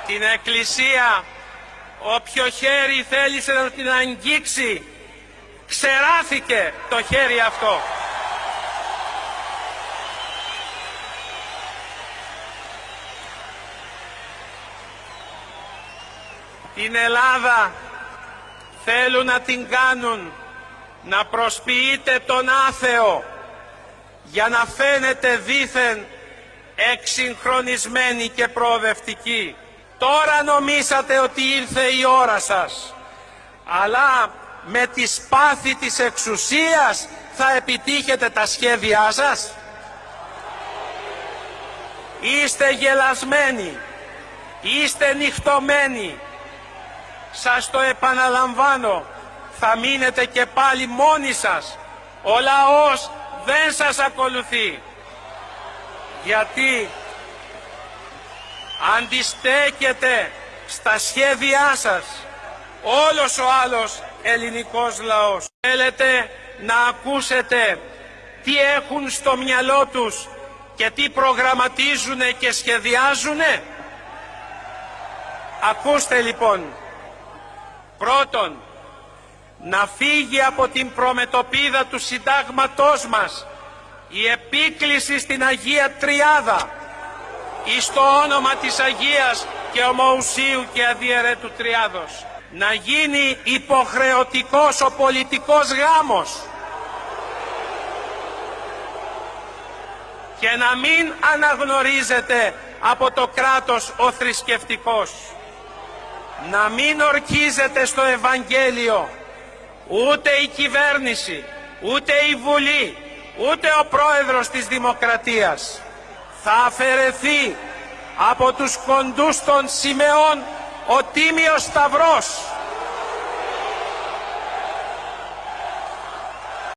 την Εκκλησία, όποιο χέρι θέλησε να την αγγίξει, ξεράθηκε το χέρι αυτό. Την Ελλάδα θέλουν να την κάνουν να προσποιείται τον άθεο για να φαίνεται δήθεν εξυγχρονισμένη και προοδευτική. Τώρα νομίσατε ότι ήρθε η ώρα σας, αλλά με τη σπάθη της εξουσίας θα επιτύχετε τα σχέδιά σας. Είστε γελασμένοι, είστε νυχτωμένοι. Σας το επαναλαμβάνω, θα μείνετε και πάλι μόνοι σας. Ο λαός δεν σας ακολουθεί. Γιατί αντιστέκεται στα σχέδιά σας όλος ο άλλος ελληνικός λαός. Θέλετε να ακούσετε τι έχουν στο μυαλό τους και τι προγραμματίζουνε και σχεδιάζουνε. Ακούστε λοιπόν. Πρώτον, να φύγει από την προμετωπίδα του συντάγματός μας η επίκληση στην Αγία Τριάδα εις το όνομα της Αγίας και Ομοουσίου και Αδιαιρέτου Τριάδος. Να γίνει υποχρεωτικός ο πολιτικός γάμος και να μην αναγνωρίζεται από το κράτος ο θρησκευτικός. Να μην ορκίζεται στο Ευαγγέλιο ούτε η κυβέρνηση, ούτε η Βουλή, ούτε ο πρόεδρος της Δημοκρατίας. Θα αφαιρεθεί από τους κοντούς των σημαίων ο Τίμιος Σταυρός.